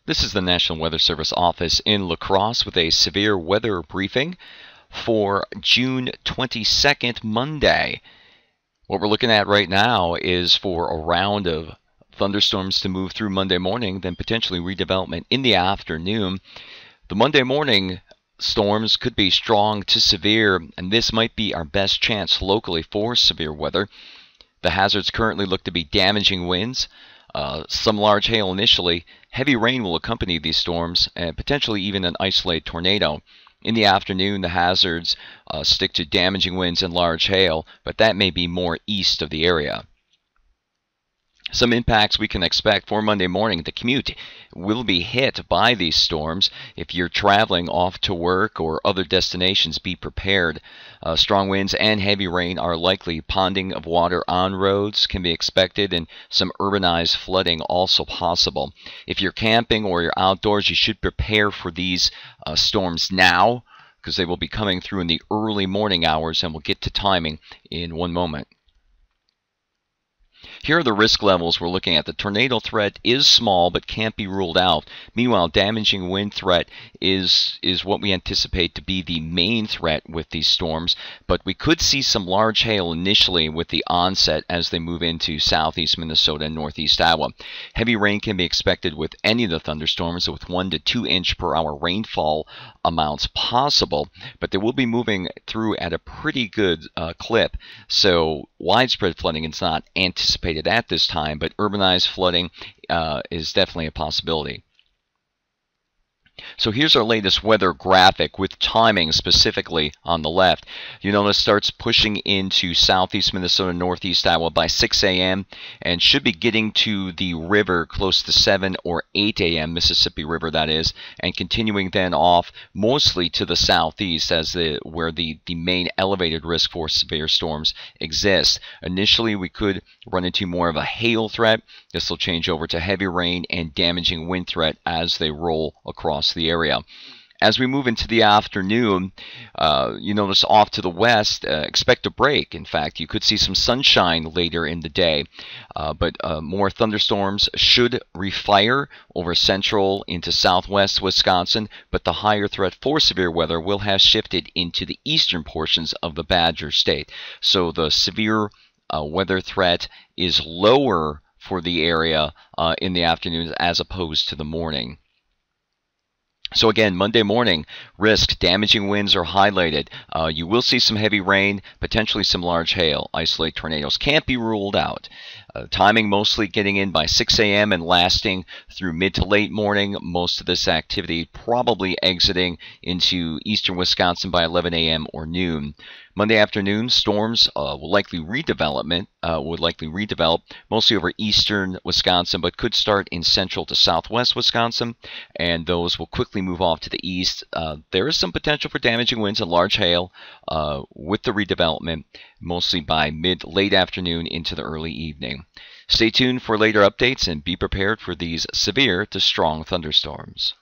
This is the National Weather Service office in La Crosse with a severe weather briefing for June 22nd, Monday. What we're looking at right now is for a round of thunderstorms to move through Monday morning, then potentially redevelopment in the afternoon. The Monday morning storms could be strong to severe, and this might be our best chance locally for severe weather. The hazards currently look to be damaging winds, some large hail initially. Heavy rain will accompany these storms, and potentially even an isolated tornado. In the afternoon, the hazards stick to damaging winds and large hail, but that may be more east of the area. Some impacts we can expect for Monday morning. The commute will be hit by these storms. If you're traveling off to work or other destinations, be prepared. Strong winds and heavy rain are likely. Ponding of water on roads can be expected, and some urbanized flooding also possible. If you're camping or you're outdoors, you should prepare for these storms now, because they will be coming through in the early morning hours, and we'll get to timing in one moment. Here are the risk levels we're looking at. The tornado threat is small but can't be ruled out. Meanwhile, damaging wind threat is what we anticipate to be the main threat with these storms, but we could see some large hail initially with the onset as they move into southeast Minnesota and northeast Iowa. Heavy rain can be expected with any of the thunderstorms, with 1 to 2 inch per hour rainfall amounts possible, but they will be moving through at a pretty good clip, so widespread flooding is not anticipated at this time, but urbanized flooding is definitely a possibility. So here's our latest weather graphic with timing specifically on the left. You notice starts pushing into southeast Minnesota, northeast Iowa by 6 a.m. and should be getting to the river close to 7 or 8 a.m., Mississippi River that is, and continuing then off mostly to the southeast as where the main elevated risk for severe storms exists. Initially, we could run into more of a hail threat. This will change over to heavy rain and damaging wind threat as they roll across the area. As we move into the afternoon, you notice off to the west, expect a break. In fact, you could see some sunshine later in the day, but more thunderstorms should refire over central into southwest Wisconsin, but the higher threat for severe weather will have shifted into the eastern portions of the Badger State. So the severe weather threat is lower for the area in the afternoon as opposed to the morning. So again, Monday morning, risk damaging winds are highlighted. You will see some heavy rain, potentially some large hail. Isolated tornadoes can't be ruled out. Timing mostly getting in by 6 a.m. and lasting through mid to late morning. Most of this activity probably exiting into eastern Wisconsin by 11 a.m. or noon. Monday afternoon, storms will likely redevelop mostly over eastern Wisconsin, but could start in central to southwest Wisconsin, and those will quickly move off to the east. There is some potential for damaging winds and large hail with the redevelopment, mostly by late afternoon into the early evening. Stay tuned for later updates and be prepared for these severe to strong thunderstorms.